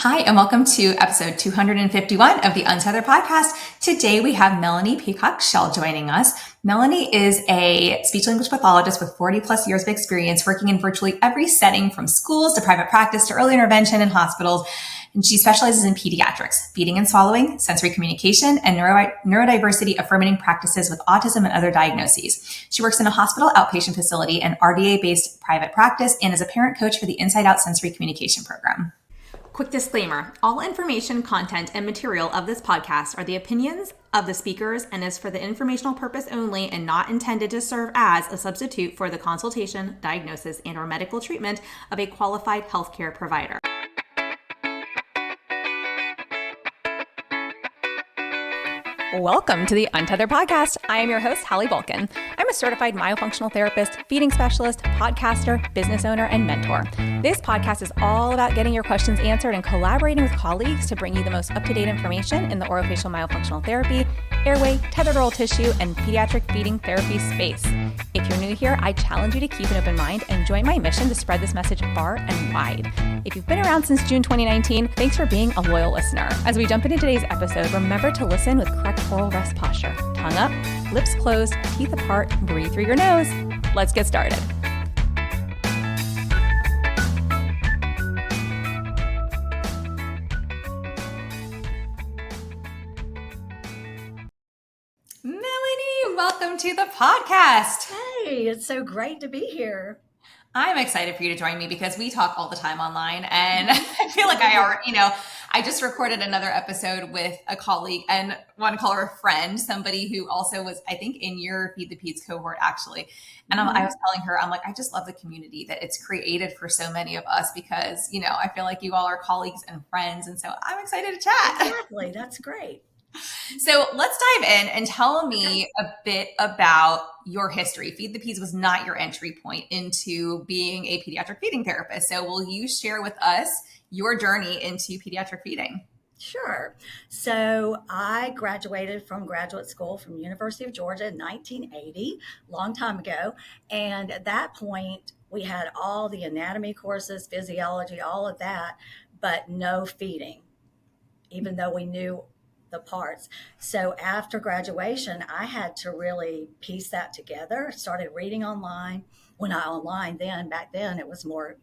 Hi, and welcome to episode 251 of the Untethered Podcast. Today we have Melanie Peacock Shell joining us. Melanie is a speech-language pathologist with 40 plus years of experience working in virtually every setting from schools to private practice to early intervention in hospitals. And she specializes in pediatrics, feeding and swallowing, sensory communication, and neurodiversity affirming practices with autism and other diagnoses. She works in a hospital outpatient facility and RDA-based private practice and is a parent coach for the Inside Out Sensory Communication Program. Quick disclaimer, all information, content, and material of this podcast are the opinions of the speakers and is for the informational purpose only and not intended to serve as a substitute for the consultation, diagnosis, and/or medical treatment of a qualified healthcare provider. Welcome to the Untethered Podcast. I am your host, Hallie Vulcan. I'm a certified myofunctional therapist, feeding specialist, podcaster, business owner, and mentor. This podcast is all about getting your questions answered and collaborating with colleagues to bring you the most up-to-date information in the orofacial myofunctional therapy, airway, tethered oral tissue, and pediatric feeding therapy space. If you're new here, I challenge you to keep an open mind and join my mission to spread this message far and wide. If you've been around since June 2019, thanks for being a loyal listener. As we jump into today's episode, remember to listen with correct oral rest posture. Tongue up, lips closed, teeth apart, breathe through your nose. Let's get started. Melanie, welcome to the podcast. Hey, it's so great to be here. I'm excited for you to join me because we talk all the time online, and I feel like I just recorded another episode with a colleague and want to call her a friend, somebody who also was, I think, in your Feed the Peds cohort actually. And I was telling her, I'm like, I just love the community that it's created for so many of us because, I feel like you all are colleagues and friends. And so I'm excited to chat. Exactly. That's great. So let's dive in and tell me a bit about your history. Feed the Peds was not your entry point into being a pediatric feeding therapist. So will you share with us your journey into pediatric feeding? Sure. So I graduated from graduate school from University of Georgia in 1980, long time ago. And at that point, we had all the anatomy courses, physiology, all of that, but no feeding, even though we knew the parts. So after graduation, I had to really piece that together. Started reading online. Back then it was more,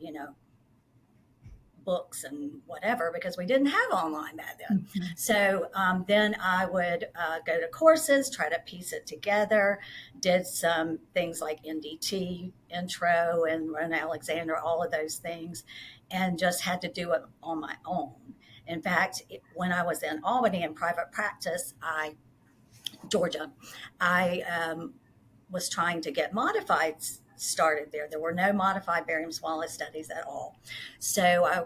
books and whatever, because we didn't have online back then. Mm-hmm. So then I would go to courses, try to piece it together, did some things like NDT, intro, and Ron Alexander, all of those things, and just had to do it on my own. In fact, when I was in Albany in private practice, Georgia, I was trying to get modified started there. There were no modified barium swallow studies at all. So I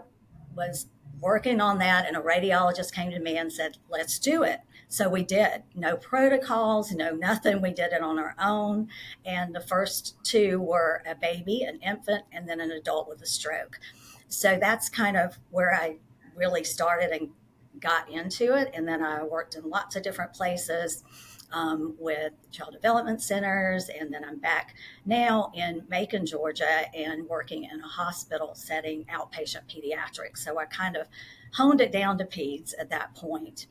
was working on that, and a radiologist came to me and said, let's do it. So we did. No protocols, no nothing. We did it on our own. And the first two were a baby, an infant, and then an adult with a stroke. So that's kind of where I really started and got into it. And then I worked in lots of different places with child development centers. And then I'm back now in Macon, Georgia, and working in a hospital setting, outpatient pediatrics. So I kind of honed it down to peds at that point.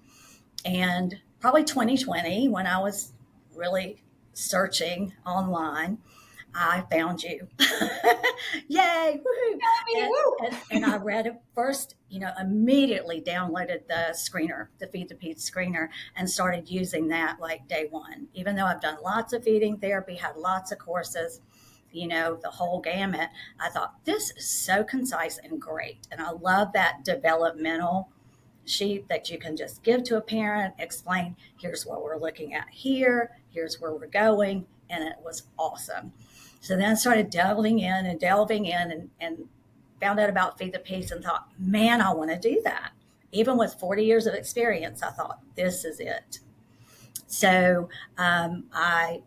And probably 2020, when I was really searching online, I found you. Yay! Woohoo! And I read it first, immediately downloaded the screener, the Feed the Peds screener, and started using that like day one. Even though I've done lots of feeding therapy, had lots of courses, the whole gamut, I thought this is so concise and great. And I love that developmental sheet that you can just give to a parent, explain, here's what we're looking at here, here's where we're going, and it was awesome. So then I started delving in and found out about Feed the Peds and thought, man, I want to do that. Even with 40 years of experience, I thought, this is it. So I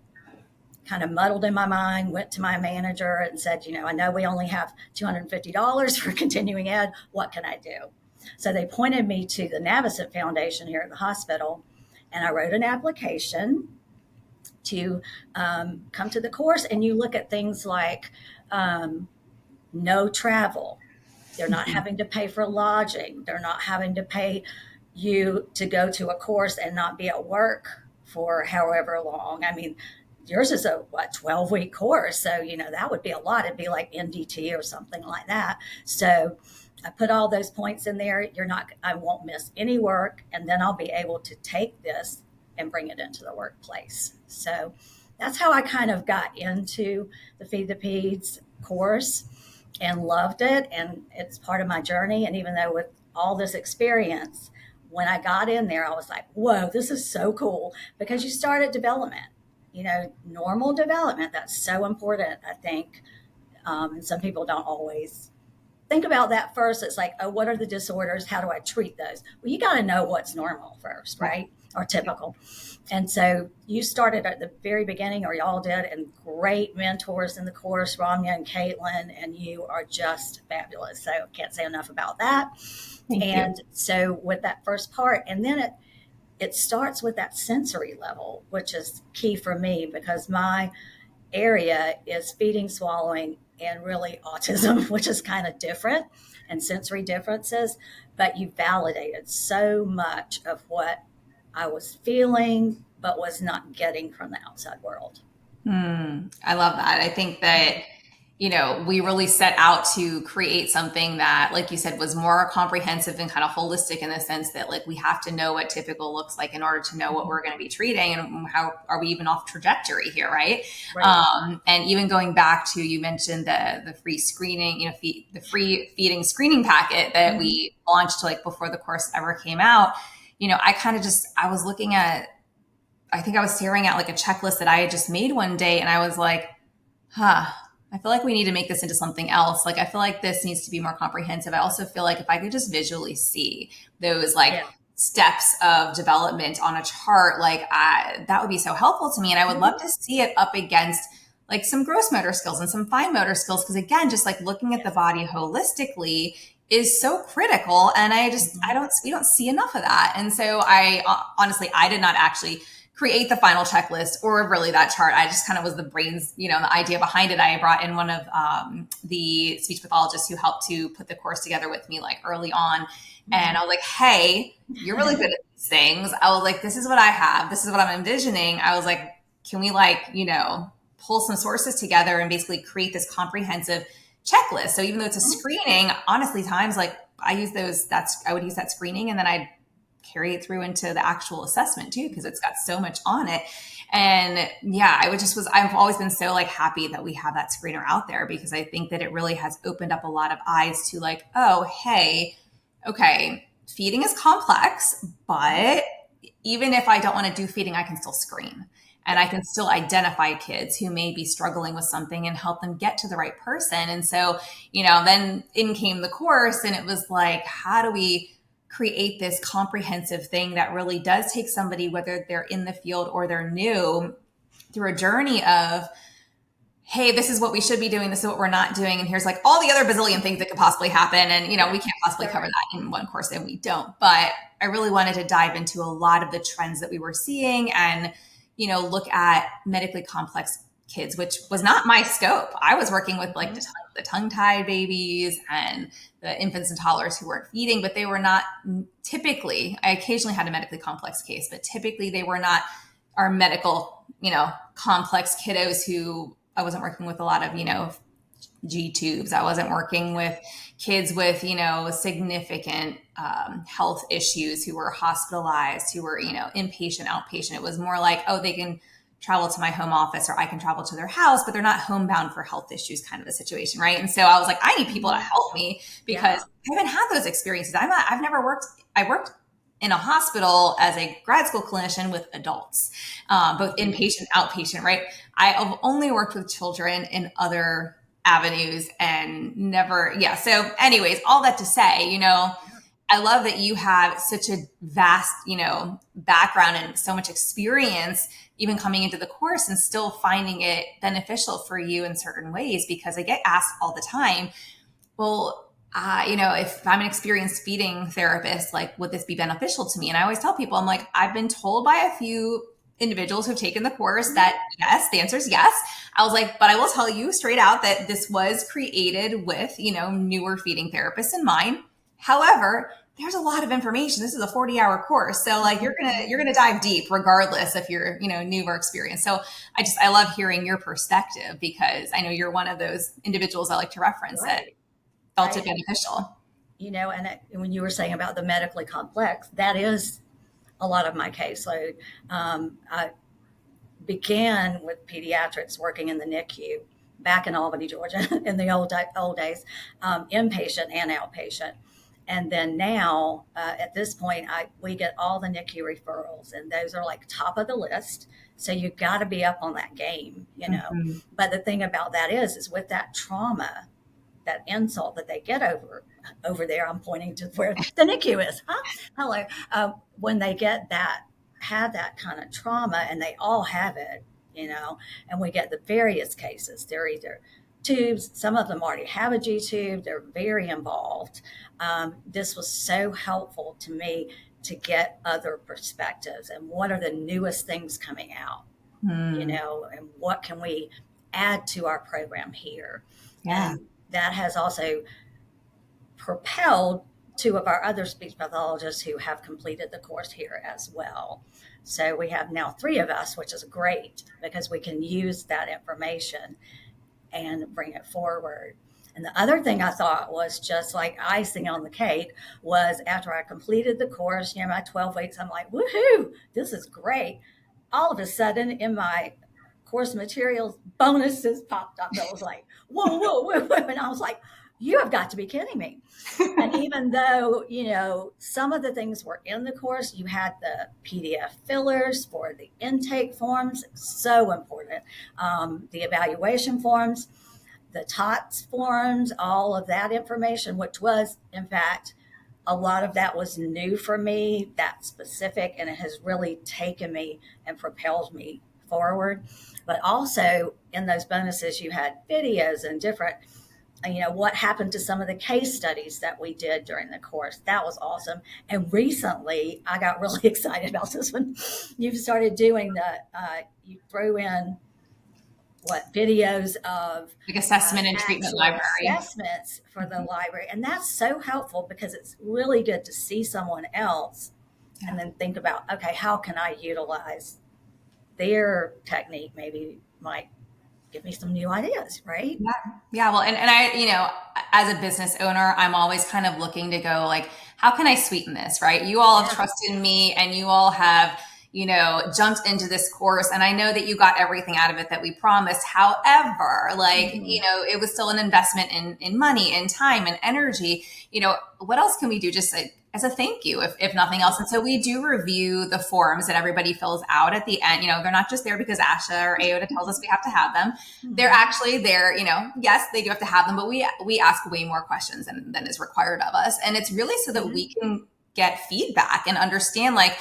kind of muddled in my mind, went to my manager and said, I know we only have $250 for continuing ed. What can I do? So they pointed me to the Navicent Foundation here at the hospital, and I wrote an application to come to the course. And you look at things like no travel, They're not having to pay for lodging. They're not having to pay you to go to a course and not be at work for however long. I mean, yours is a 12-week course. So, that would be a lot. It'd be like NDT or something like that. So I put all those points in there. I won't miss any work. And then I'll be able to take this and bring it into the workplace. So that's how I kind of got into the Feed the Peds course and loved it. And it's part of my journey. And even though with all this experience, when I got in there, I was like, whoa, this is so cool, because you start at development, normal development. That's so important, I think. Some people don't always think about that first. It's like, oh, what are the disorders? How do I treat those? Well, you got to know what's normal first, right? Or typical. And so you started at the very beginning, or y'all did, and great mentors in the course, Ramya and Caitlin, and you are just fabulous. So can't say enough about that. Thank you. So with that first part, and then it starts with that sensory level, which is key for me, because my area is feeding, swallowing, and really autism, which is kind of different, and sensory differences. But you validated so much of what I was feeling, but was not getting from the outside world. I love that. I think that, we really set out to create something that, like you said, was more comprehensive and kind of holistic, in the sense that, like, we have to know what typical looks like in order to know what we're going to be treating, and how are we even off trajectory here, right? And even going back to, you mentioned the free screening, the free feeding screening packet that we launched like before the course ever came out. I was looking at, I think I was staring at like a checklist that I had just made one day, and I was like, I feel like we need to make this into something else. Like, I feel like this needs to be more comprehensive. I also feel like if I could just visually see those steps of development on a chart, that would be so helpful to me. And I would love to see it up against like some gross motor skills and some fine motor skills. Because again, just like looking at the body holistically is so critical. And we don't see enough of that. And so honestly, I did not actually create the final checklist or really that chart. I just kind of was the brains, the idea behind it. I brought in one of the speech pathologists who helped to put the course together with me like early on. And I was like, hey, you're really good at these things. I was like, this is what I have. This is what I'm envisioning. I was like, can we pull some sources together and basically create this comprehensive checklist? So even though it's a screening, honestly, times like I would use that screening, and then I'd carry it through into the actual assessment too, because it's got so much on it. And yeah, I've always been so like happy that we have that screener out there, because I think that it really has opened up a lot of eyes to like, oh, hey, okay, feeding is complex, but even if I don't want to do feeding, I can still screen. And I can still identify kids who may be struggling with something and help them get to the right person. And so, then in came the course, and it was like, how do we create this comprehensive thing that really does take somebody, whether they're in the field or they're new, through a journey of, hey, this is what we should be doing, this is what we're not doing, and here's like all the other bazillion things that could possibly happen. And, we can't possibly cover that in one course, and we don't. But I really wanted to dive into a lot of the trends that we were seeing and, look at medically complex kids, which was not my scope. I was working with like the tongue-tied babies and the infants and toddlers who weren't feeding, but they were not typically, I occasionally had a medically complex case, but typically they were not our medical, complex kiddos who I wasn't working with a lot of, G-tubes. I wasn't working with kids with, significant health issues who were hospitalized, who were, inpatient, outpatient. It was more like, oh, they can travel to my home office or I can travel to their house, but they're not homebound for health issues kind of a situation. Right. And so I was like, I need people to help me, because I haven't had those experiences. I worked in a hospital as a grad school clinician with adults, both inpatient, outpatient, right? I've only worked with children in other avenues and never. Yeah. So anyways, all that to say, I love that you have such a vast, background and so much experience even coming into the course and still finding it beneficial for you in certain ways, because I get asked all the time, well, if I'm an experienced feeding therapist, like, would this be beneficial to me? And I always tell people, I'm like, I've been told by a few individuals who've taken the course that yes, the answer is yes. I was like, but I will tell you straight out that this was created with, newer feeding therapists in mind. However, there's a lot of information. This is a 40-hour course. So like you're going to dive deep regardless if you're, new or experienced. So I love hearing your perspective because I know you're one of those individuals I like to reference that felt it beneficial. And when you were saying about the medically complex, that is a lot of my caseload. I began with pediatrics working in the NICU back in Albany, Georgia in the old days, inpatient and outpatient. And then now, at this point, we get all the NICU referrals, and those are like top of the list. So you've got to be up on that game, Mm-hmm. But the thing about that is with that trauma, that insult that they get over there, I'm pointing to where the NICU is. Hello. When they have that kind of trauma, and they all have it, and we get the various cases. They're either tubes, some of them already have a G tube, they're very involved. This was so helpful to me to get other perspectives and what are the newest things coming out, and what can we add to our program here. Yeah. And that has also propelled two of our other speech pathologists who have completed the course here as well. So we have now 3 of us, which is great because we can use that information and bring it forward. And the other thing I thought was just like icing on the cake was after I completed the course, my 12 weeks, I'm like, woohoo, this is great. All of a sudden in my course materials, bonuses popped up. I was like, whoa. And I was like, you have got to be kidding me. And even though, some of the things were in the course, you had the PDF fillers for the intake forms, so important. The evaluation forms, the TOTS forms, all of that information, which was, in fact, a lot of that was new for me, that specific, and it has really taken me and propelled me forward. But also in those bonuses, you had videos and different, what happened to some of the case studies that we did during the course. That was awesome. And recently, I got really excited about this one. You've started doing you threw in videos of like assessment and treatment library assessments for the library. And that's so helpful because it's really good to see someone else and then think about, okay, how can I utilize their technique? Maybe might give me some new ideas, right? Yeah. Well, and I, as a business owner, I'm always kind of looking to go like, how can I sweeten this, right? You all have trusted me and you all have, jumped into this course. And I know that you got everything out of it that we promised. However, it was still an investment in money and time and energy. What else can we do just as a thank you, if nothing else? And so we do review the forms that everybody fills out at the end. They're not just there because Asha or Aota tells us we have to have them. They're actually there, yes, they do have to have them, but we ask way more questions than is required of us. And it's really so that we can get feedback and understand, like,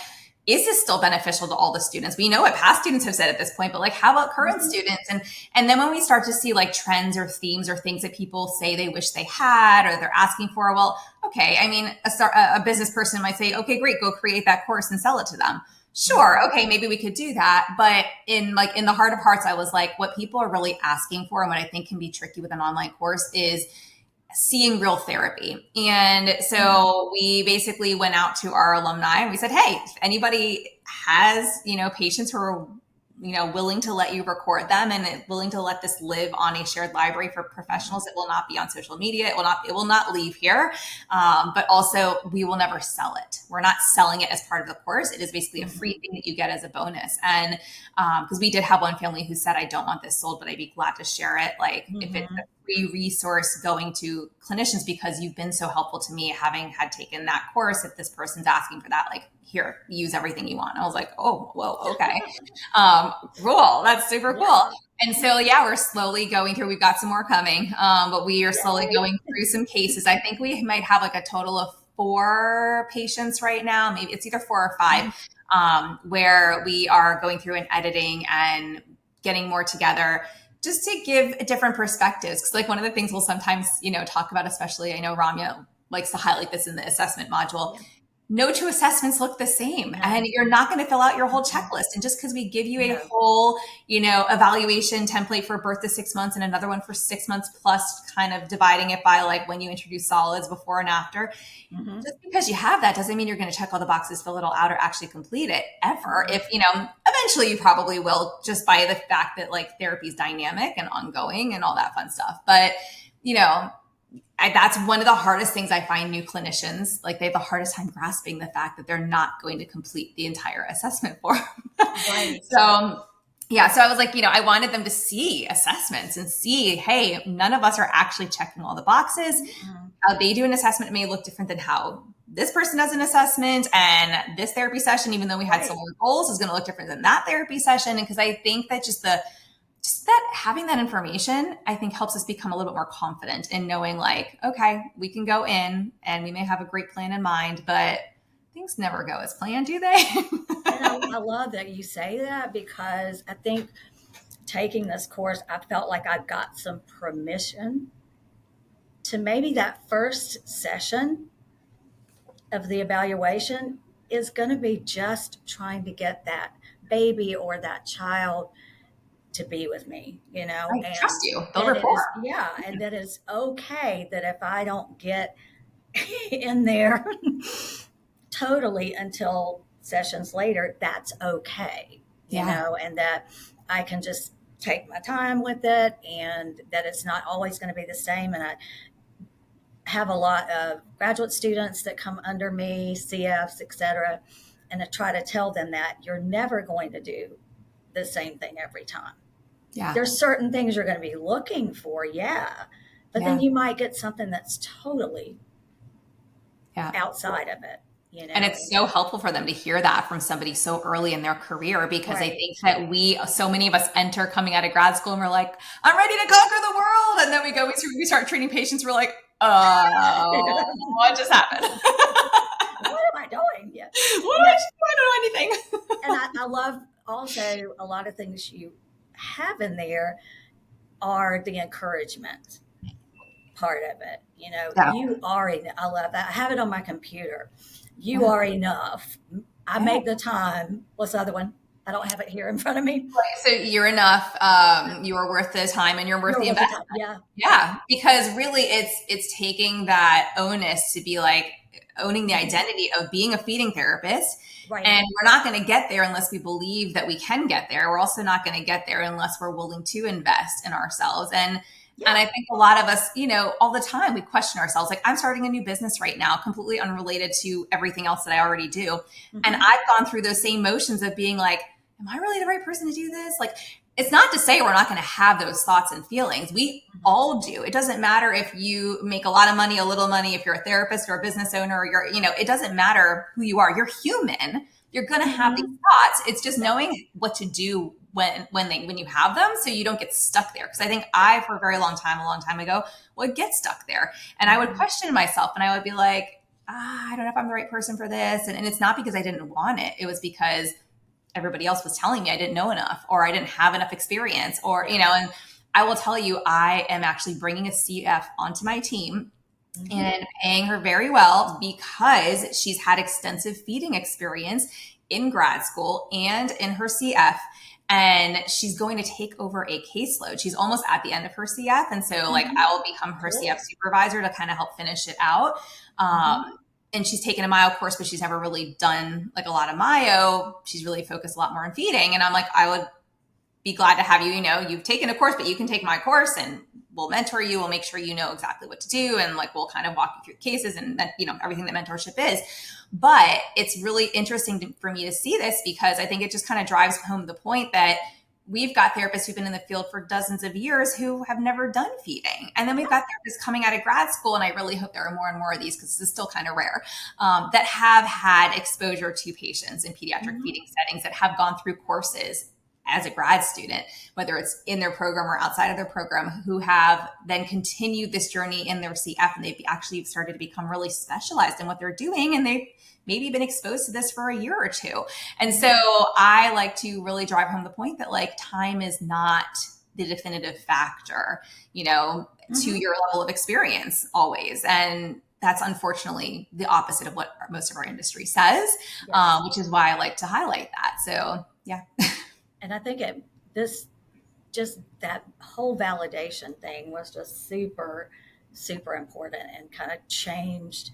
is this still beneficial to all the students? We know what past students have said at this point, but like, how about current students? And then when we start to see like trends or themes or things that people say they wish they had, or they're asking for, well, okay. I mean, a business person might say, okay, great, go create that course and sell it to them. Sure. Okay. Maybe we could do that. But in the heart of hearts, I was like, what people are really asking for and what I think can be tricky with an online course is seeing real therapy. And so we basically went out to our alumni and we said, hey, if anybody has, patients who are, willing to let you record them and willing to let this live on a shared library for professionals, it will not be on social media. It will not leave here. But also we will never sell it. We're not selling it as part of the course. It is basically a free thing that you get as a bonus. And because we did have one family who said, I don't want this sold, but I'd be glad to share it. Like if it's a free resource going to clinicians because you've been so helpful to me having had taken that course, if this person's asking for that, like, here, use everything you want. I was like, oh, whoa, okay. Cool. That's super cool. And so, we're slowly going through, we've got some more coming, but we are slowly going through some cases. I think we might have like a total of 4 patients right now. Maybe it's either 4 or 5, where we are going through and editing and getting more together just to give different perspectives. Because like one of the things we'll sometimes, talk about, especially I know Ramya likes to highlight this in the assessment module, no two assessments look the same, and you're not going to fill out your whole checklist. And just because we give you a whole, evaluation template for birth to 6 months and another one for 6 months plus, kind of dividing it by like when you introduce solids before and after, just because you have that doesn't mean you're going to check all the boxes, fill it all out, or actually complete it ever. If, eventually you probably will, just by the fact that like therapy is dynamic and ongoing and all that fun stuff. But, that's one of the hardest things I find new clinicians, like they have the hardest time grasping the fact that they're not going to complete the entire assessment form. Right. So I was like, I wanted them to see assessments and see, hey, none of us are actually checking all the boxes. How they do an assessment may look different than how this person does an assessment, and this therapy session, even though we had similar goals, is going to look different than that therapy session. And because I think that just that having that information, I think helps us become a little bit more confident in knowing like, okay, we can go in and we may have a great plan in mind, but things never go as planned, do they? And I love that you say that, because I think taking this course, I felt like I got some permission to maybe that first session of the evaluation is going to be just trying to get that baby or that child to be with me, I trust you. Build rapport. And that it's okay that if I don't get in there totally until sessions later, that's okay, and that I can just take my time with it, and that it's not always going to be the same. And I have a lot of graduate students that come under me, CFs, et cetera, and I try to tell them that you're never going to do the same thing every time. There's certain things you're going to be looking for, but then you might get something that's totally outside of it. And it's so helpful for them to hear that from somebody so early in their career, because I think that so many of us enter coming out of grad school and we're like, I'm ready to conquer the world. And then we start treating patients. We're like, oh, what just happened? What am I doing? I don't know anything. And I love also a lot of things you have in there are the encouragement part of it. You are, I love that. I have it on my computer. You are enough. I make the time. What's the other one? I don't have it here in front of me. So you're enough. You are worth the time, and you're worth the investment. Yeah. Because really it's taking that onus to be like owning the identity of being a feeding therapist. Right. And we're not going to get there unless we believe that we can get there. We're also not going to get there unless we're willing to invest in ourselves. And I think a lot of us, all the time we question ourselves. Like, I'm starting a new business right now, completely unrelated to everything else that I already do. And I've gone through those same motions of being like, am I really the right person to do this? Like, it's not to say we're not going to have those thoughts and feelings. We all do. It doesn't matter if you make a lot of money, a little money, if you're a therapist or a business owner, or you're, it doesn't matter who you are. You're human. You're going to have these thoughts. It's just knowing what to do when you have them, so you don't get stuck there. Because I think for a very long time ago, would get stuck there. And I would question myself, and I would be like, I don't know if I'm the right person for this. And it's not because I didn't want it. It was because everybody else was telling me I didn't know enough, or I didn't have enough experience, or, and I will tell you, I am actually bringing a CF onto my team and paying her very well, because she's had extensive feeding experience in grad school and in her CF. And she's going to take over a caseload. She's almost at the end of her CF. And so like, I will become her CF supervisor to kind of help finish it out. And she's taken a myo course, but she's never really done like a lot of myo. She's really focused a lot more on feeding. And I'm like, I would be glad to have you, you've taken a course, but you can take my course and we'll mentor you. We'll make sure you know exactly what to do. And like, we'll kind of walk you through cases and that, everything that mentorship is. But it's really interesting for me to see this, because I think it just kind of drives home the point that we've got therapists who've been in the field for dozens of years who have never done feeding. And then we've got therapists coming out of grad school, and I really hope there are more and more of these, because this is still kind of rare, that have had exposure to patients in pediatric feeding settings, that have gone through courses as a grad student, whether it's in their program or outside of their program, who have then continued this journey in their CF, and they've actually started to become really specialized in what they're doing. And they've maybe been exposed to this for a year or two. And so I like to really drive home the point that like, time is not the definitive factor, to your level of experience always. And that's unfortunately the opposite of what most of our industry says, Yes. which is why I like to highlight that. So, yeah. And I think just that whole validation thing was just super, super important and kind of changed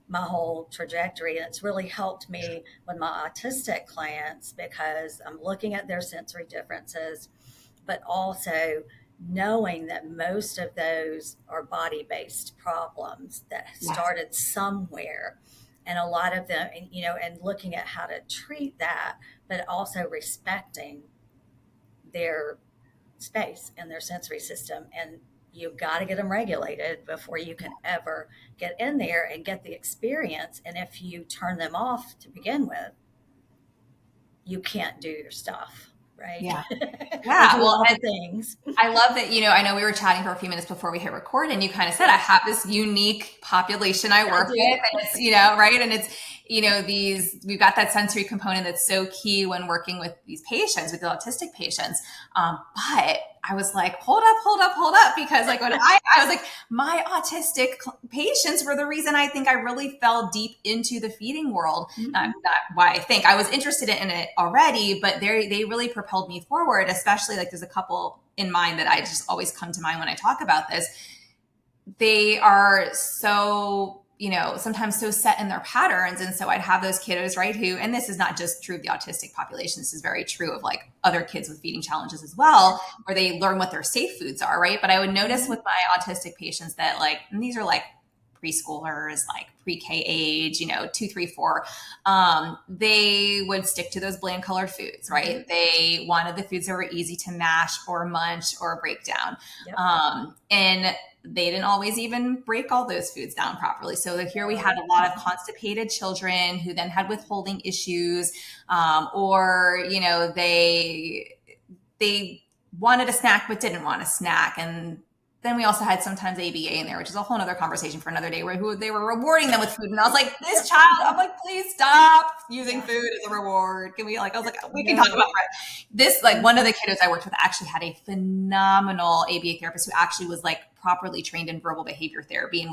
my whole trajectory. And it's really helped me with my autistic clients because I'm looking at their sensory differences, but also knowing that most of those are body-based problems that started somewhere. And a lot of them, and looking at how to treat that, but also respecting their space and their sensory system. And you've got to get them regulated before you can ever get in there and get the experience. And if you turn them off to begin with, you can't do your stuff, right? Yeah. Yeah. Well, things. I love that, I know we were chatting for a few minutes before we hit record, and you kind of said, I have this unique population I work with, and it's, right. And it's, we've got that sensory component that's so key when working with these patients, with the autistic patients. But I was like, hold up. Because like when I was like, my autistic patients were the reason I think I really fell deep into the feeding world. Mm-hmm. Not why I think I was interested in it already, but they really propelled me forward, especially like there's a couple in mind that I just always come to mind when I talk about this. They are so, sometimes so set in their patterns. And so I'd have those kiddos, right, who, and this is not just true of the autistic population, this is very true of like other kids with feeding challenges as well, where they learn what their safe foods are, right? But I would notice with my autistic patients that like, and these are like preschoolers, like pre-K age, 2, 3, 4, they would stick to those bland colored foods, right? Mm-hmm. They wanted the foods that were easy to mash or munch or break down. Yep. And they didn't always even break all those foods down properly. So here we had a lot of constipated children who then had withholding issues, or, they wanted a snack but didn't want a snack. And then we also had sometimes ABA in there, which is a whole other conversation for another day, where they were rewarding them with food. And I was like, this child, I'm like, please stop using food as a reward. Can we I was like, we can talk about this. Like one of the kiddos I worked with actually had a phenomenal ABA therapist who actually was like properly trained in verbal behavior therapy and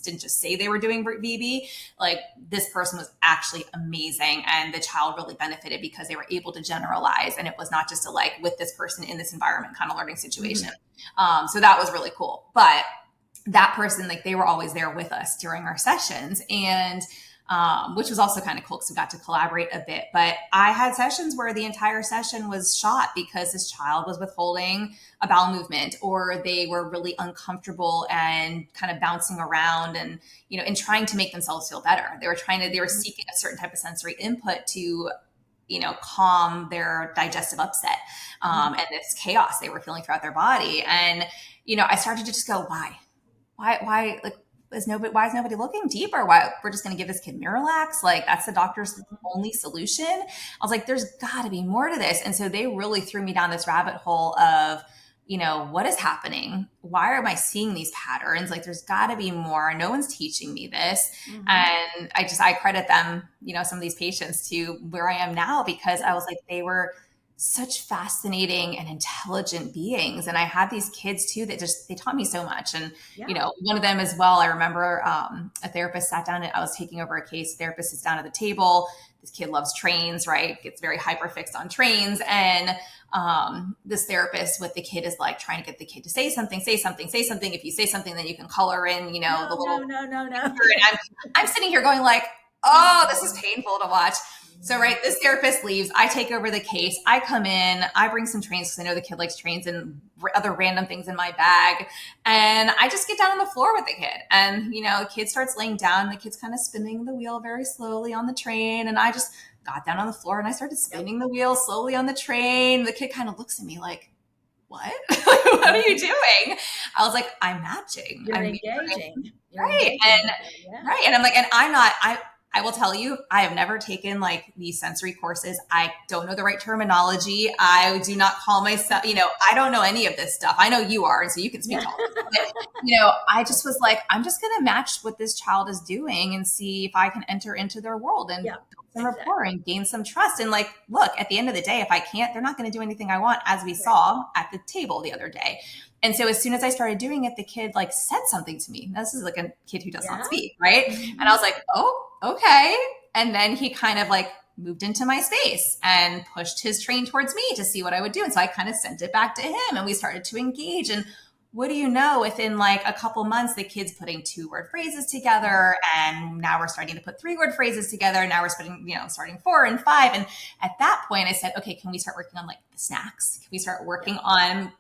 didn't just say they were doing VB. Like this person was actually amazing. And the child really benefited because they were able to generalize. And it was not just with this person in this environment kind of learning situation. Mm-hmm. So that was really cool. But that person, they were always there with us during our sessions, and which was also kind of cool because we got to collaborate a bit. But I had sessions where the entire session was shot because this child was withholding a bowel movement, or they were really uncomfortable and kind of bouncing around and, and trying to make themselves feel better. They were seeking a certain type of sensory input to, calm their digestive upset, and this chaos they were feeling throughout their body. And, I started to just go, why, why is nobody looking deeper? Why we're just going to give this kid Miralax? That's the doctor's only solution. I was like, there's got to be more to this. And so they really threw me down this rabbit hole of, what is happening? Why am I seeing these patterns? There's got to be more. No one's teaching me this. Mm-hmm. And I credit them, some of these patients to where I am now, because I was like, they were such fascinating and intelligent beings. And I had these kids too, that they taught me so much. And, one of them as well, I remember a therapist sat down and I was taking over a case. Therapist sits down at the table. This kid loves trains, right? Gets very hyper fixed on trains. And this therapist with the kid is trying to get the kid to say something. If you say something, then you can color in, the little. No. And I'm sitting here going oh, this is painful to watch. So, right, this therapist leaves. I take over the case. I come in. I bring some trains because I know the kid likes trains and other random things in my bag. And I just get down on the floor with the kid. And, the kid starts laying down. The kid's kind of spinning the wheel very slowly on the train. And I just got down on the floor and I started spinning the wheel slowly on the train. The kid kind of looks at me like, what? What are you doing? I was like, I'm matching. You're engaging. Right. And right. And I'm like, and I will tell you, I have never taken like these sensory courses. I don't know the right terminology. I do not call myself, I don't know any of this stuff. I know you are, and so you can speak to all this. But, I just was like, I'm just going to match what this child is doing and see if I can enter into their world and build some rapport and gain some trust. And like, look, at the end of the day, if I can't, they're not going to do anything I want, as we saw at the table the other day. And so as soon as I started doing it, the kid like said something to me. This is like a kid who does not speak, right? And I was like, oh, okay. And then he kind of like moved into my space and pushed his train towards me to see what I would do. And so I kind of sent it back to him and we started to engage. And what do you know, within like a couple months, the kid's putting 2-word phrases together. And now we're starting to put 3-word phrases together. Now we're starting 4 and 5. And at that point I said, okay, can we start working on like the snacks? Can we start working on,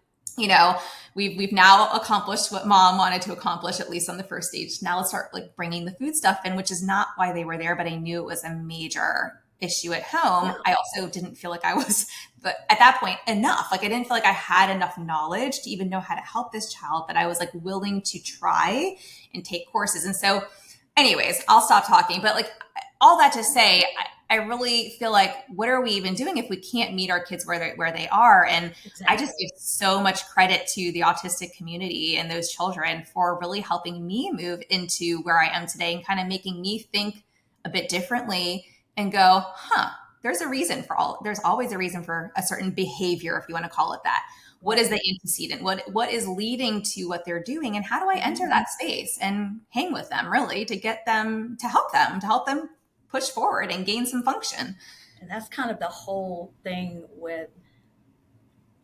we've now accomplished what mom wanted to accomplish, at least on the first stage. Now let's start like bringing the food stuff in, which is not why they were there, but I knew it was a major issue at home. Yeah. I also didn't feel like I was, but at that point, enough. Like I didn't feel like I had enough knowledge to even know how to help this child, but I was like willing to try and take courses. And so anyways, I'll stop talking, but like all that to say, I really feel like, what are we even doing if we can't meet our kids where they are? And exactly. I just give so much credit to the autistic community and those children for really helping me move into where I am today and kind of making me think a bit differently and go, there's always a reason for a certain behavior, if you want to call it that. What is the antecedent? What is leading to what they're doing? And how do I enter that space and hang with them really to get them, to help them push forward and gain some function? And that's kind of the whole thing with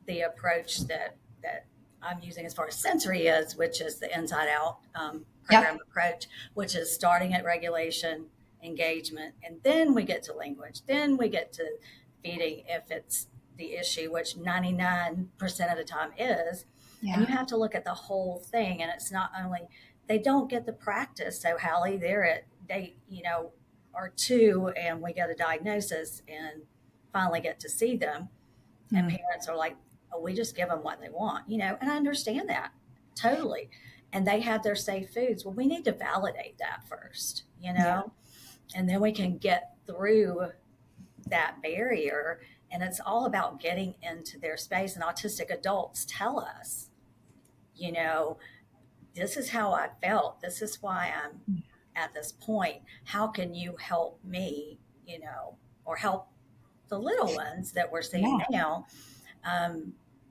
the approach that I'm using as far as sensory is, which is the inside out program approach, which is starting at regulation, engagement, and then we get to language, then we get to feeding if it's the issue, which 99% of the time is. And you have to look at the whole thing. And it's not only, they don't get the practice. So Hallie, they are 2 and we get a diagnosis and finally get to see them. And parents are like, oh, we just give them what they want, and I understand that totally. And they have their safe foods. Well, we need to validate that first, and then we can get through that barrier. And it's all about getting into their space. And autistic adults tell us, this is how I felt. This is why I'm at this point. How can you help me, or help the little ones that we're seeing now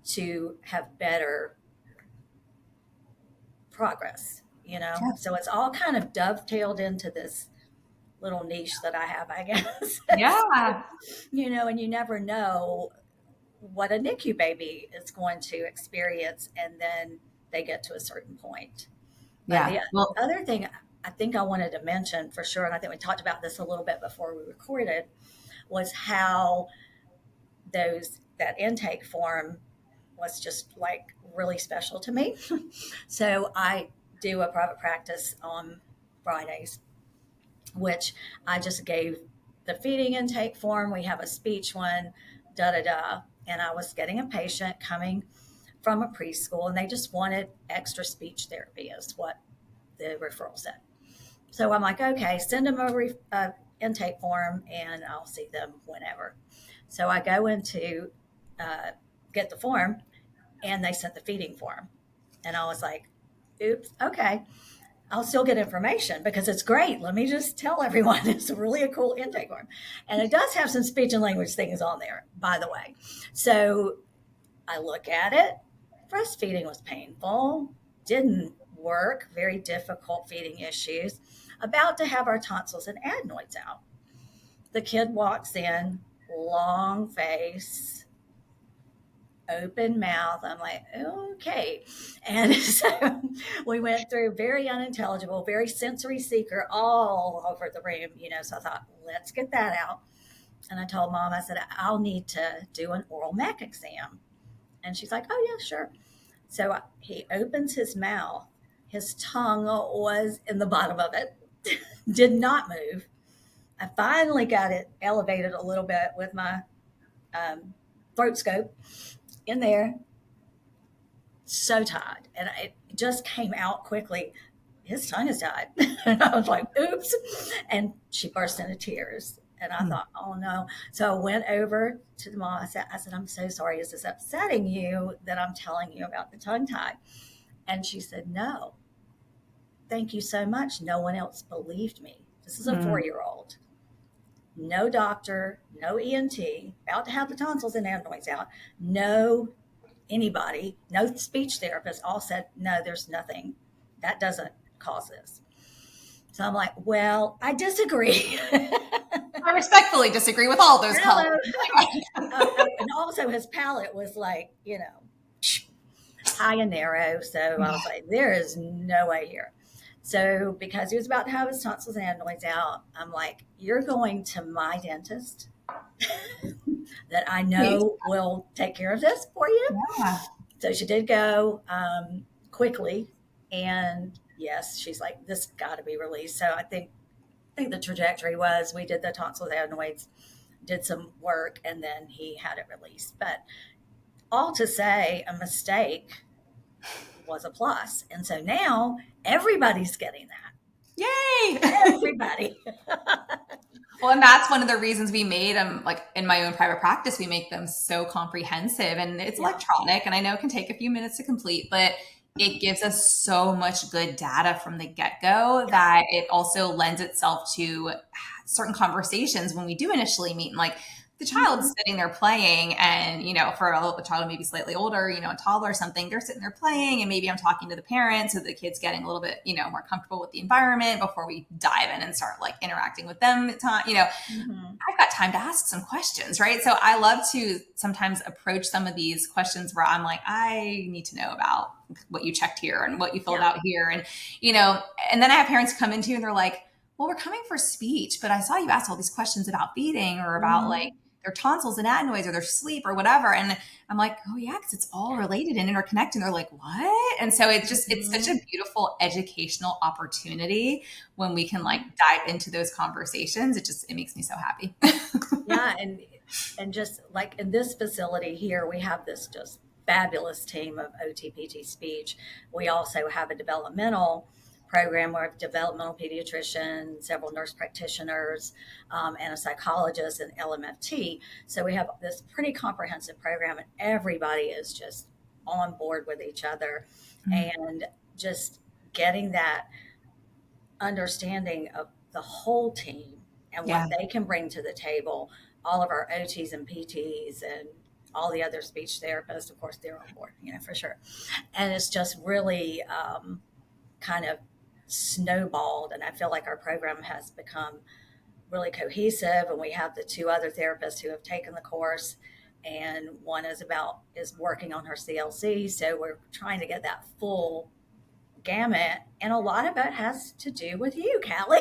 to have better progress, So it's all kind of dovetailed into this little niche that I have, I guess. Yeah. And you never know what a NICU baby is going to experience, and then they get to a certain point. The other thing I think I wanted to mention for sure, and I think we talked about this a little bit before we recorded, was how that intake form was just like really special to me. So I do a private practice on Fridays, which I just gave the feeding intake form. We have a speech one, and I was getting a patient coming from a preschool, and they just wanted extra speech therapy is what the referral said. So I'm like, okay, send them a intake form and I'll see them whenever. So I go into get the form, and they sent the feeding form. And I was like, oops, okay. I'll still get information because it's great. Let me just tell everyone it's really a cool intake form. And it does have some speech and language things on there, by the way. So I look at it. Breastfeeding was painful, didn't work, very difficult feeding issues, about to have our tonsils and adenoids out. The kid walks in, long face, open mouth. I'm like, okay. And so we went through very unintelligible, very sensory seeker all over the room, so I thought, let's get that out. And I told mom, I said, I'll need to do an oral mech exam. And she's like, oh yeah, sure. So he opens his mouth. His tongue was in the bottom of it, did not move. I finally got it elevated a little bit with my throat scope in there, so tight, and it just came out quickly. his tongue is tied. And I was like, oops. And she burst into tears. And I thought, oh no. So I went over to the mom. I said, I'm so sorry. Is this upsetting you that I'm telling you about the tongue tie? And she said, no, thank you so much. No one else believed me. This is a 4-year-old. No doctor, no ENT, about to have the tonsils and adenoids out. No anybody, no speech therapist, all said, no, there's nothing. That doesn't cause this. So I'm like, well, I disagree. I respectfully disagree with all those colors. And also his palate was like, high and narrow. So I was like, there is no way here. So because he was about to have his tonsils and adenoids out, I'm like, you're going to my dentist that I know will take care of this for you. Yeah. So she did go quickly. And yes, she's like, this got to be released. So I think the trajectory was we did the tonsils and adenoids, did some work, and then he had it released. But all to say, a mistake was a plus. And so now everybody's getting that. Yay! Everybody. Well, and that's one of the reasons we made them, like in my own private practice, we make them so comprehensive, and it's electronic, and I know it can take a few minutes to complete, but it gives us so much good data from the get-go that it also lends itself to certain conversations when we do initially meet. And like the child's sitting there playing, and, for a child maybe slightly older, a toddler or something, they're sitting there playing, and maybe I'm talking to the parent, so the kid's getting a little bit, more comfortable with the environment before we dive in and start like interacting with them. I've got time to ask some questions, right? So I love to sometimes approach some of these questions where I'm like, I need to know about what you checked here and what you filled out here. And, and then I have parents come into and they're like, well, we're coming for speech, but I saw you ask all these questions about feeding or about like their tonsils and adenoids or their sleep or whatever. And I'm like, oh yeah, because it's all related and interconnected. And they're like, what? And so it's such a beautiful educational opportunity when we can like dive into those conversations. It makes me so happy. Yeah. And just like in this facility here, we have this just fabulous team of OTPT speech. We also have a developmental program where a developmental pediatrician, several nurse practitioners, and a psychologist and LMFT. So we have this pretty comprehensive program, and everybody is just on board with each other and just getting that understanding of the whole team and what they can bring to the table. All of our OTs and PTs and all the other speech therapists, of course, they're on board, for sure. And it's just really kind of snowballed. And I feel like our program has become really cohesive. And we have the 2 other therapists who have taken the course, and one is working on her CLC. So we're trying to get that full gamut. And a lot of it has to do with you, Hallie,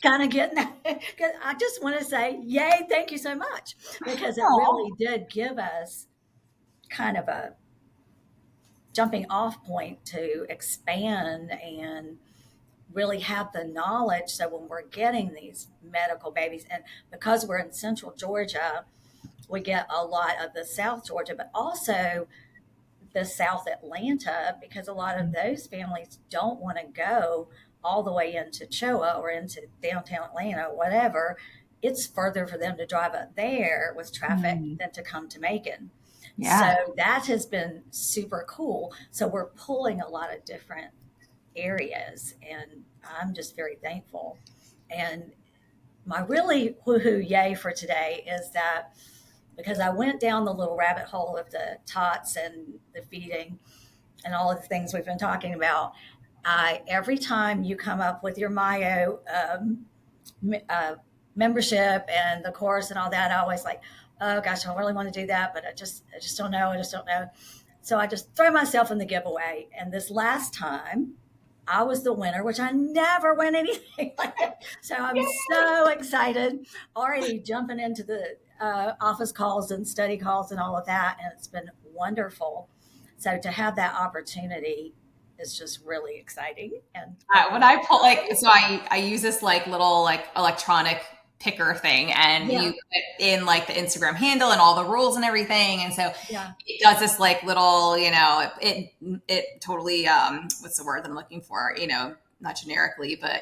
kind of getting that. Because I just want to say, yay, thank you so much, because it really did give us kind of a jumping off point to expand and really have the knowledge. So when we're getting these medical babies, and because we're in central Georgia, we get a lot of the South Georgia, but also the South Atlanta, because a lot of those families don't want to go all the way into Choa or into downtown Atlanta, whatever. It's further for them to drive up there with traffic than to come to Macon. Yeah. So that has been super cool. So we're pulling a lot of different areas, and I'm just very thankful. And my really woohoo yay for today is that because I went down the little rabbit hole of the TOTS and the feeding and all of the things we've been talking about, every time you come up with your Mayo membership and the course and all that, I always like, oh gosh, I really want to do that, but I just don't know. I just don't know. So I just throw myself in the giveaway. And this last time I was the winner, which I never win anything like that. So I'm so excited, already jumping into the office calls and study calls and all of that. And it's been wonderful. So to have that opportunity is just really exciting. And when I pull I use this like little like electronic picker thing, and you put in like the Instagram handle and all the rules and everything. And so it does this like little, it totally, what's the word that I'm looking for? not generically, but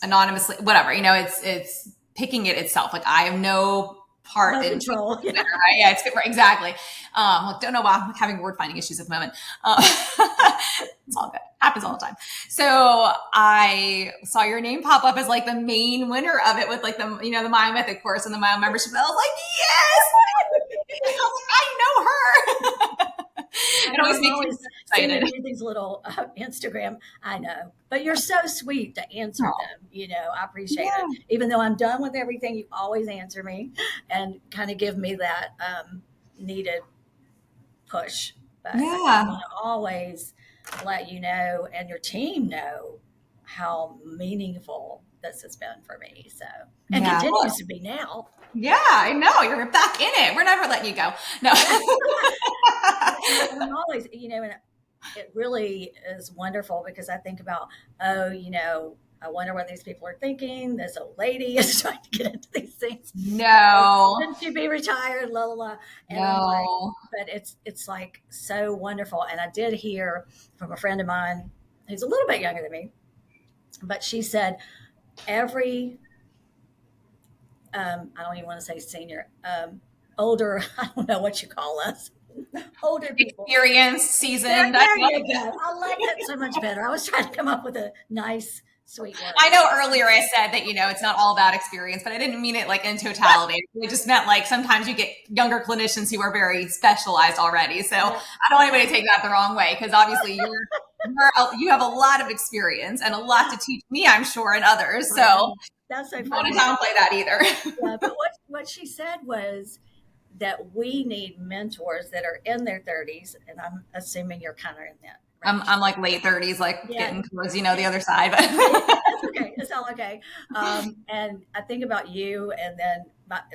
anonymously, whatever, it's picking it itself. Like I have no part in control. Right? Yeah, it's right, exactly. Don't know why I'm having word finding issues at the moment. It's all good. Happens all the time. So I saw your name pop up as like the main winner of it with like the Myo Method course and the Myo membership. I was like, yes, I know her. It always makes me excited. Sending these little Instagram, I know, but you're so sweet to answer them. I appreciate it. Even though I'm done with everything, you always answer me and kind of give me that needed push. But I want to always let you know and your team know how meaningful this has been for me. So, and continues to be now. Yeah, I know. You're back in it. We're never letting you go. No. I'm always, and it really is wonderful because I think about, I wonder what these people are thinking. This old lady is trying to get into these things. No. Shouldn't she be retired? La, la, la. And no. But it's like so wonderful. And I did hear from a friend of mine who's a little bit younger than me, but she said every, I don't even want to say senior, older, I don't know what you call us. Older people. Experienced, seasoned. There you go. I like that so much better. I was trying to come up with a nice, sweet word. I know earlier I said that, it's not all about experience, but I didn't mean it like in totality. It just meant like sometimes you get younger clinicians who are very specialized already. So I don't want anybody to take that the wrong way because obviously you have a lot of experience and a lot to teach me, I'm sure, and others. So that's so funny. I don't want to downplay that either. Yeah, but what she said was that we need mentors that are in their 30s, and I'm assuming you're kind of in that. I'm like late 30s, like getting towards, the other side. But that's okay. It's all okay. And I think about you, and then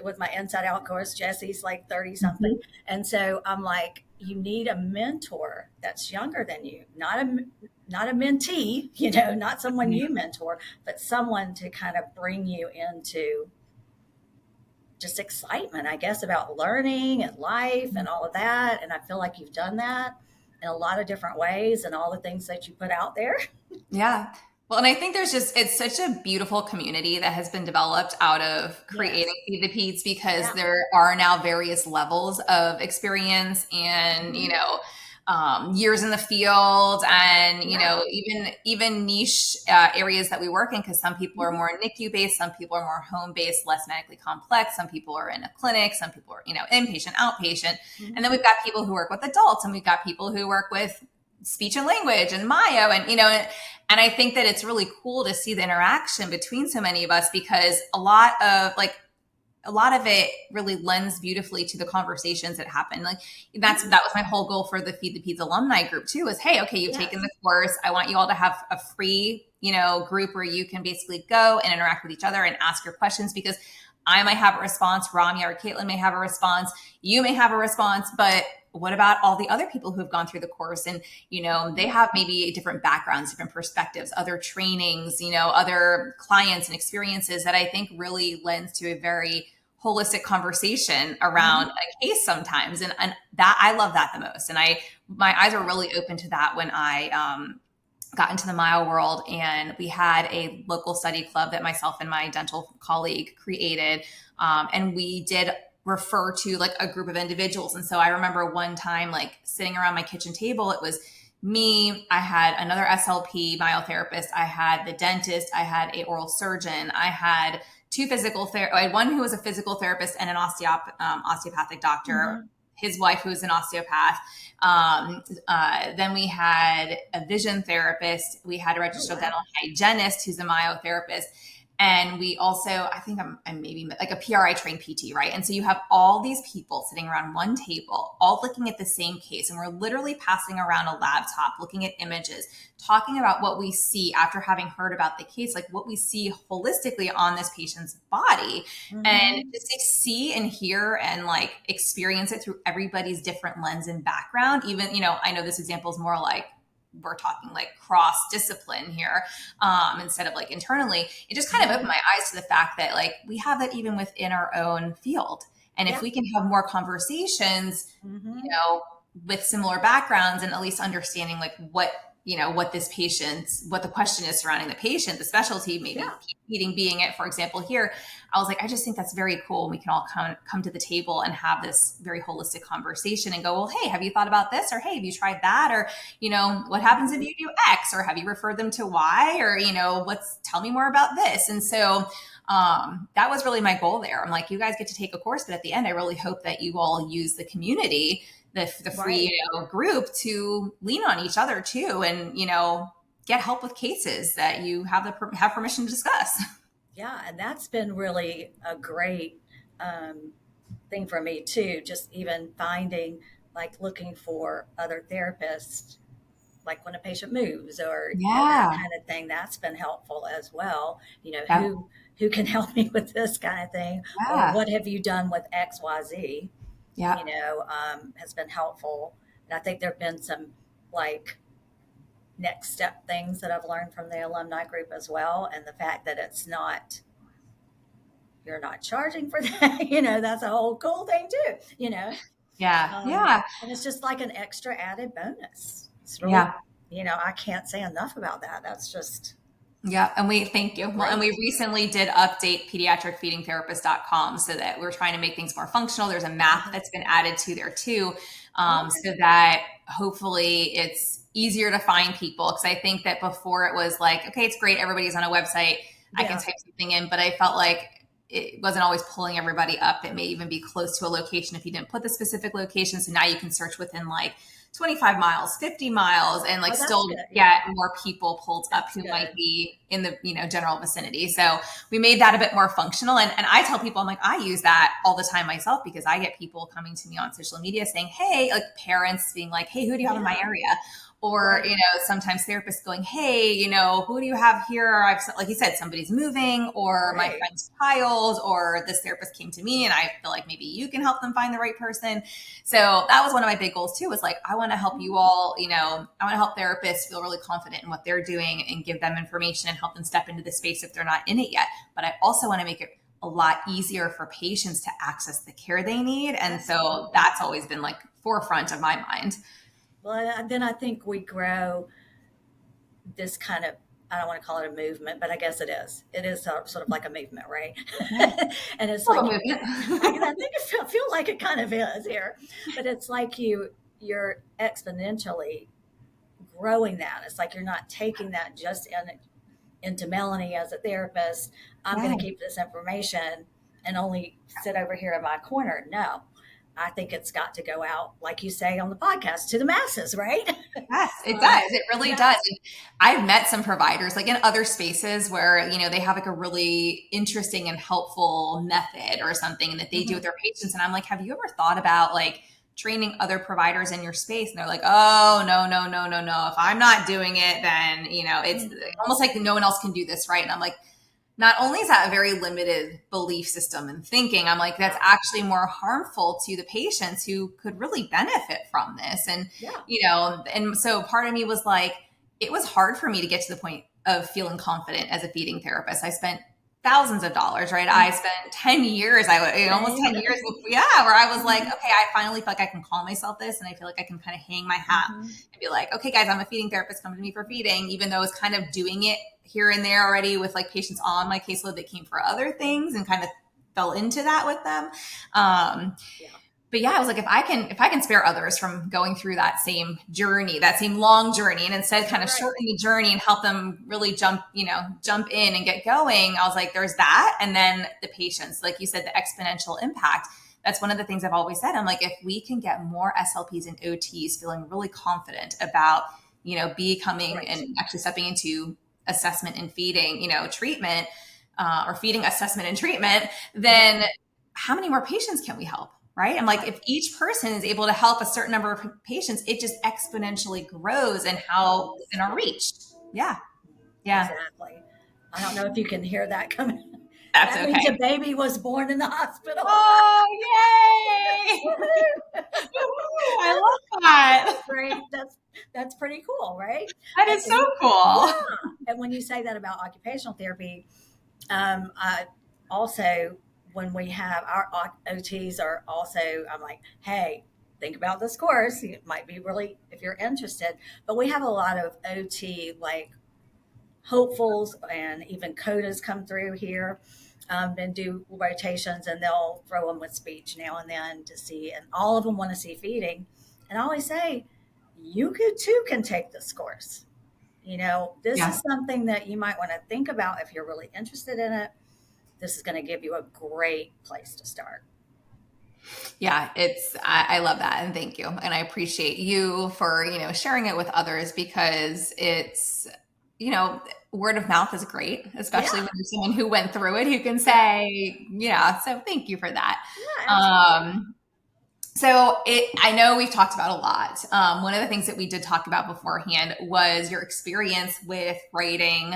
with my Inside Out course, Jesse's like 30 something. Mm-hmm. And so I'm like, you need a mentor that's younger than you, not a mentee, not someone you mentor, but someone to kind of bring you into just excitement, I guess, about learning and life and all of that. And I feel like you've done that in a lot of different ways and all the things that you put out there. Yeah. Well, and I think it's such a beautiful community that has been developed out of creating Feed the Peds because there are now various levels of experience and, years in the field and, even niche areas that we work in because some people are more NICU based, some people are more home based, less medically complex. Some people are in a clinic, some people are, inpatient, outpatient. Mm-hmm. And then we've got people who work with adults and we've got people who work with speech and language and Myo and I think that it's really cool to see the interaction between so many of us because a lot of it really lends beautifully to the conversations that happen. Like that was my whole goal for the Feed the Peds alumni group too, is, hey, okay, you've taken the course. I want you all to have a free, group where you can basically go and interact with each other and ask your questions because I might have a response, Ramya or Caitlin may have a response, you may have a response, but what about all the other people who have gone through the course and, they have maybe different backgrounds, different perspectives, other trainings, other clients and experiences that I think really lends to a very holistic conversation around a case sometimes. And that I love that the most. And my eyes were really open to that when I got into the Myo world and we had a local study club that myself and my dental colleague created. And we did refer to like a group of individuals. And so I remember one time like sitting around my kitchen table, it was me, I had another SLP myotherapist, I had the dentist, I had a oral surgeon, I had two I had one who was a physical therapist and an osteopathic doctor, his wife who was an osteopath. Then we had a vision therapist. We had a registered dental hygienist who's a myotherapist. And we also, I think I'm maybe like a PRI trained PT, right? And so you have all these people sitting around one table, all looking at the same case. And we're literally passing around a laptop, looking at images, talking about what we see after having heard about the case, like what we see holistically on this patient's body. And just to see and hear and like experience it through everybody's different lens and background. Even, I know this example is more like, we're talking like cross discipline here instead of like internally. It just kind of opened my eyes to the fact that like we have that even within our own field. And if we can have more conversations, with similar backgrounds and at least understanding like what what the question is surrounding the patient, the specialty, maybe feeding being it, for example, here, I was like, I just think that's very cool. We can all come to the table and have this very holistic conversation and go, well, hey, have you thought about this? Or, hey, have you tried that? Or, what happens if you do X? Or have you referred them to Y? Or, tell me more about this. And so that was really my goal there. I'm like, you guys get to take a course, but at the end, I really hope that you all use the community, the free group to lean on each other too, and get help with cases that you have permission to discuss. Yeah, and that's been really a great thing for me too. Just even finding, like, looking for other therapists, like when a patient moves or that kind of thing. That's been helpful as well. Who can help me with this kind of thing, or what have you done with XYZ? Has been helpful. And I think there've been some like next step things that I've learned from the alumni group as well. And the fact that you're not charging for that, that's a whole cool thing too, Yeah. And it's just like an extra added bonus. It's really, I can't say enough about that. That's just. Yeah. And we thank you. Well, and we recently did update pediatricfeedingtherapist.com so that we're trying to make things more functional. There's a map that's been added to there too. So that hopefully it's easier to find people. Cause I think that before it was like, okay, it's great. Everybody's on a website. I can type something in, but I felt like it wasn't always pulling everybody up. It may even be close to a location if you didn't put the specific location. So now you can search within like 25 miles, 50 miles, and still get more people pulled up who might be in the, general vicinity. So we made that a bit more functional. And I tell people, I'm like, I use that all the time myself, because I get people coming to me on social media saying, hey, like parents being like, hey, who do you have in my area? Or, sometimes therapists going, hey, who do you have here? Like you said, somebody's moving, or my friend's child, or this therapist came to me and I feel like maybe you can help them find the right person. So that was one of my big goals too, was like, I want to help you all, I want to help therapists feel really confident in what they're doing and give them information and help them step into the space if they're not in it yet. But I also want to make it a lot easier for patients to access the care they need. And so that's always been like forefront of my mind. Well, then I think we grow this kind of, I don't want to call it a movement, but I guess it is. It is sort of like a movement, right? And it's like, I think I feel like it kind of is here, but it's like you're exponentially growing that. It's like you're not taking that just into Melanie as a therapist. I'm going to keep this information and only sit over here in my corner. No. I think it's got to go out, like you say on the podcast, to the masses, right? Yes, it does. It really does. And I've met some providers like in other spaces where, they have like a really interesting and helpful method or something that they do with their patients. And I'm like, have you ever thought about like training other providers in your space? And they're like, oh, no. If I'm not doing it, then, it's almost like no one else can do this, right? And I'm like, not only is that a very limited belief system and thinking, I'm like, that's actually more harmful to the patients who could really benefit from this. And, and so part of me was like, it was hard for me to get to the point of feeling confident as a feeding therapist. I spent thousands of dollars, right? I spent 10 years, almost 10 years, where I was like, okay, I finally feel like I can call myself this. And I feel like I can kind of hang my hat and be like, okay, guys, I'm a feeding therapist, come to me for feeding, even though it's kind of doing it here and there already with like patients on my caseload that came for other things and kind of fell into that with them. But I was like, if I can spare others from going through that same journey, that same long journey, and instead kind of shorten the journey and help them really jump in and get going, I was like, there's that. And then the patients, like you said, the exponential impact. That's one of the things I've always said. I'm like, if we can get more SLPs and OTs feeling really confident about, becoming and actually stepping into assessment and feeding, treatment, or feeding assessment and treatment, then how many more patients can we help? Right. I'm like, if each person is able to help a certain number of patients, it just exponentially grows in how in our reach. Yeah. Exactly. I don't know if you can hear that coming. That's that okay. means a baby was born in the hospital. Oh, yay. I love that. Great. That's pretty cool, right? That is so cool. Yeah. And when you say that about occupational therapy, also when we have our OTs are also, I'm like, hey, think about this course. It might be really, if you're interested, but we have a lot of OT like hopefuls and even CODAs come through here and do rotations, and they'll throw them with speech now and then to see, and all of them want to see feeding. And I always say, you could too can take this course. This is something that you might want to think about if you're really interested in it. This is going to give you a great place to start. Yeah, I love that. And thank you. And I appreciate you for, sharing it with others, because it's, word of mouth is great, especially when there's someone who went through it who can say, so thank you for that. Yeah, so I know we've talked about a lot. One of the things that we did talk about beforehand was your experience with writing.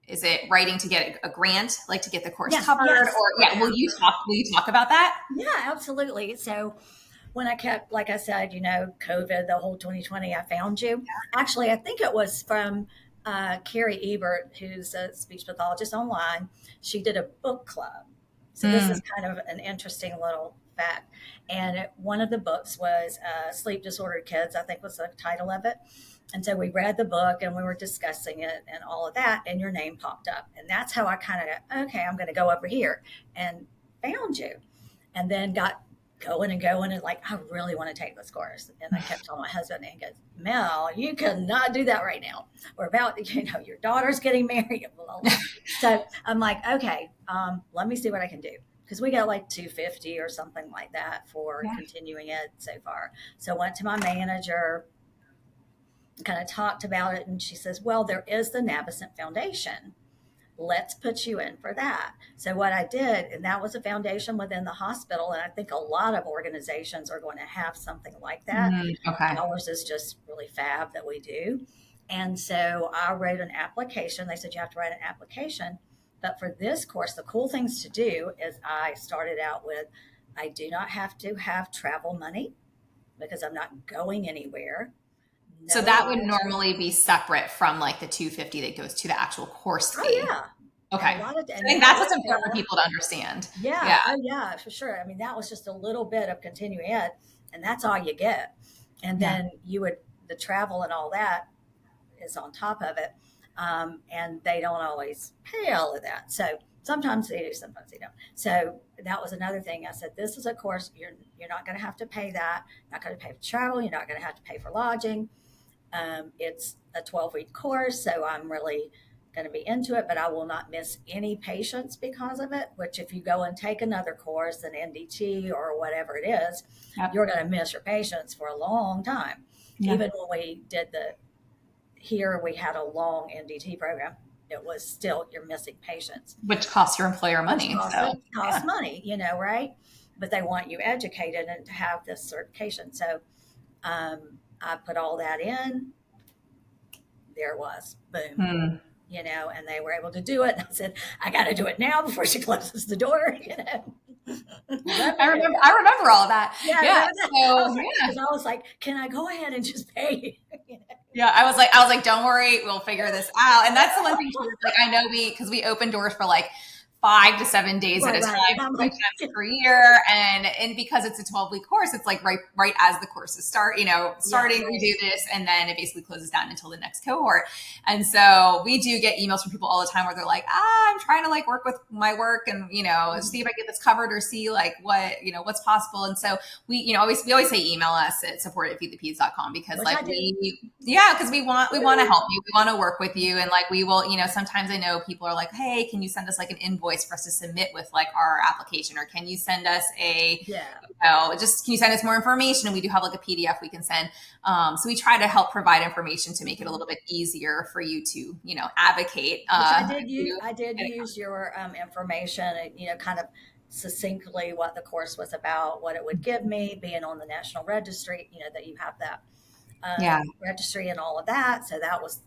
Is it writing to get a grant, like to get the course covered? Yes. Or will you talk about that? Yeah, absolutely. So when I kept, like I said, COVID, the whole 2020, I found you. Actually, I think it was from Carrie Ebert, who's a speech pathologist online. She did a book club. So this is kind of an interesting little fact. And one of the books was Sleep Disordered Kids, I think was the title of it. And so we read the book and we were discussing it and all of that, and your name popped up. And that's how I kind of, okay, I'm going to go over here, and found you. And then got going and like, I really want to take this course. And I kept telling my husband, and he goes, Mel, you cannot do that right now. We're about, your daughter's getting married. Blah, blah. So I'm like, okay, let me see what I can do. Because we got like $250 or something like that for continuing ed so far. So I went to my manager, kind of talked about it, and she says, well, there is the Navicent Foundation. Let's put you in for that. So what I did, and that was a foundation within the hospital, and I think a lot of organizations are going to have something like that. Okay. Ours is just really fab that we do. And so I wrote an application. They said you have to write an application. But for this course, the cool things to do is I started out with, I do not have to have travel money because I'm not going anywhere. So that would normally be separate from like the $250 that goes to the actual course fee. Oh, yeah. Okay. I think that's what's important for people to understand. Yeah. Oh, yeah, for sure. I mean, that was just a little bit of continuing ed, and that's all you get. And then the travel and all that is on top of it. And they don't always pay all of that. So sometimes they do, sometimes they don't. So that was another thing. I said, this is a course, you're not going to have to pay that. Not going to pay for travel. You're not going to have to pay for lodging. It's a 12-week course, so I'm really going to be into it, but I will not miss any patients because of it, which if you go and take another course, an NDT or whatever it is, you're going to miss your patients for a long time. Even when we did here we had a long NDT program, it was still, you're missing patients. Which costs your employer money. Costs money, right? But they want you educated and to have this certification. So I put all that in. There it was. Boom. And they were able to do it. And I said, I got to do it now before she closes the door, I remember all of that. I was like, can I go ahead and just pay? Yeah, I was like, don't worry, we'll figure this out. And that's the one thing too, like I know because we open doors for like 5 to 7 days at a time, per year, and because it's a 12-week course, it's like right as the courses start, starting, we do this, and then it basically closes down until the next cohort. And so we do get emails from people all the time where they're like, I'm trying to like work with my work and see if I get this covered or see like what what's possible. And so we always say email us at support@feedthepeds.com because because we want to help you, we want to work with you, and like we will sometimes I know people are like, hey, can you send us like an invoice for us to submit with like our application, or can you send us can you send us more information? And we do have like a PDF we can send. So we try to help provide information to make it a little bit easier for you to, advocate. I did use your information and, kind of succinctly what the course was about, what it would give me, being on the national registry, that you have that registry and all of that. So that was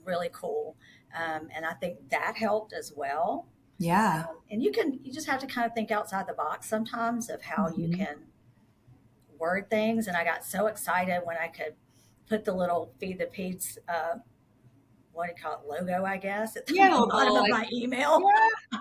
really cool. And I think that helped as well. Yeah. And you just have to kind of think outside the box sometimes of how you can word things. And I got so excited when I could put the little Feed the Peds, what do you call it, logo, I guess, at the bottom of my email. Yeah.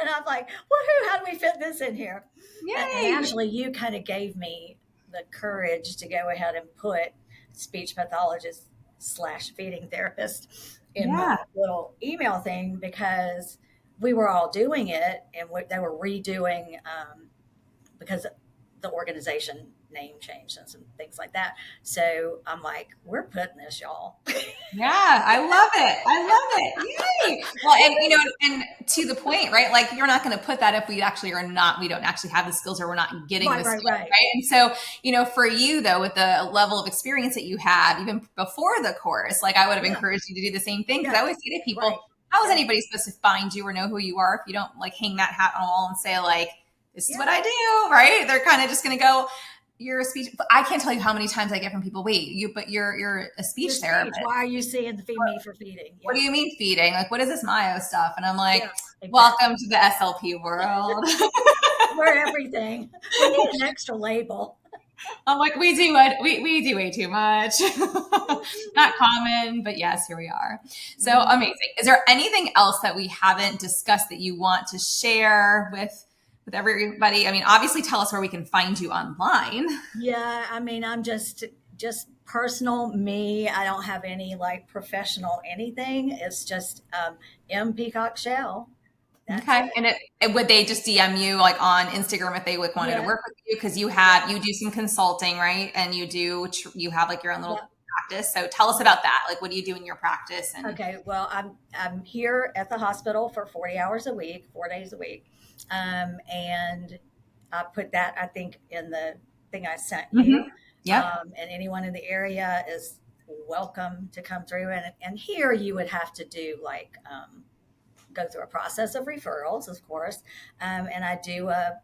And I'm like, woohoo, how do we fit this in here? And actually, you kind of gave me the courage to go ahead and put speech pathologist / feeding therapist in my little email thing, because we were all doing it, and they were redoing because the organization name changed and some things like that. So I'm like, we're putting this, y'all. Yeah, I love it. Yay. Well, and and to the point, right? Like, you're not going to put that if we don't actually have the skills, or we're not getting the skills, right? And so, for you though, with the level of experience that you have, even before the course, like, I would have encouraged you to do the same thing. Because I always say to people, how is anybody supposed to find you or know who you are if you don't like hang that hat on the wall and say like, this is what I do, right? They're kind of just going to go, you're a speech. I can't tell you how many times I get from people, but you're a speech therapist. Why are you saying feed me for feeding? What do you mean feeding? Like, what is this Mayo stuff? And I'm like, welcome to the SLP world. We're everything. We need an extra label. I'm like, we do way too much. Not common, but yes, here we are. So amazing. Is there anything else that we haven't discussed that you want to share with everybody? I mean, obviously tell us where we can find you online. Yeah. I mean, I'm just personal me. I don't have any like professional anything. It's just M Peacock Shell. Okay. And would they just DM you like on Instagram if they wanted to work with you? Because you do some consulting, right? And you have like your own little practice. So tell us about that. Like, what do you do in your practice? Okay. Well, I'm here at the hospital for 40 hours a week, 4 days a week. And I put that, I think, in the thing I sent you. And anyone in the area is welcome to come through. And here you would have to do like, go through a process of referrals, of course. And I do a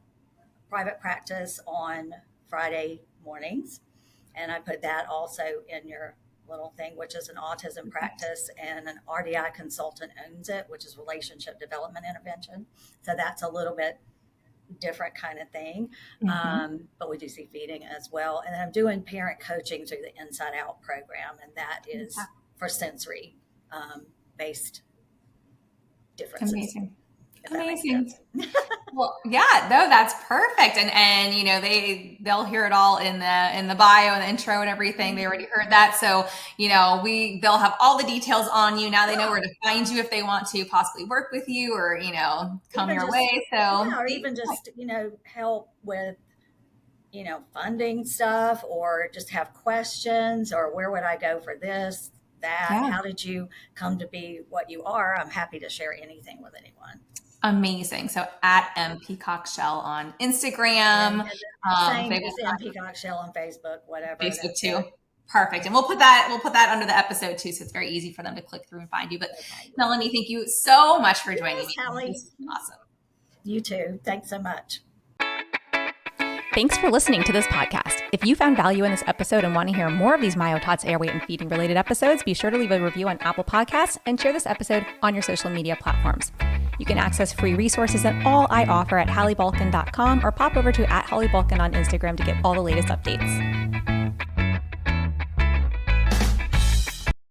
private practice on Friday mornings. And I put that also in your little thing, which is an autism practice, and an RDI consultant owns it, which is relationship development intervention. So that's a little bit different kind of thing. But we do see feeding as well. And then I'm doing parent coaching through the Inside Out program. And that is for sensory based differences. Amazing. Well, that's perfect. And they'll hear it all in the bio and the intro and everything. They already heard that. So, they'll have all the details on you. Now they know where to find you if they want to possibly work with you or, come your way. So, or even just, help with, funding stuff, or just have questions, or where would I go for this, that, how did you come to be what you are? I'm happy to share anything with anyone. Amazing. So at M Peacock Shell on Instagram. Same as M Peacock Shell on Facebook, whatever. Facebook too. Perfect. And we'll put that under the episode too, so it's very easy for them to click through and find you. But Melanie, thank you so much for joining me. Hallie. Awesome. You too. Thanks so much. Thanks for listening to this podcast. If you found value in this episode and want to hear more of these MyoTots airway and feeding related episodes, be sure to leave a review on Apple Podcasts and share this episode on your social media platforms. You can access free resources and all I offer at halliebalkin.com, or pop over to @HallieBalkin on Instagram to get all the latest updates.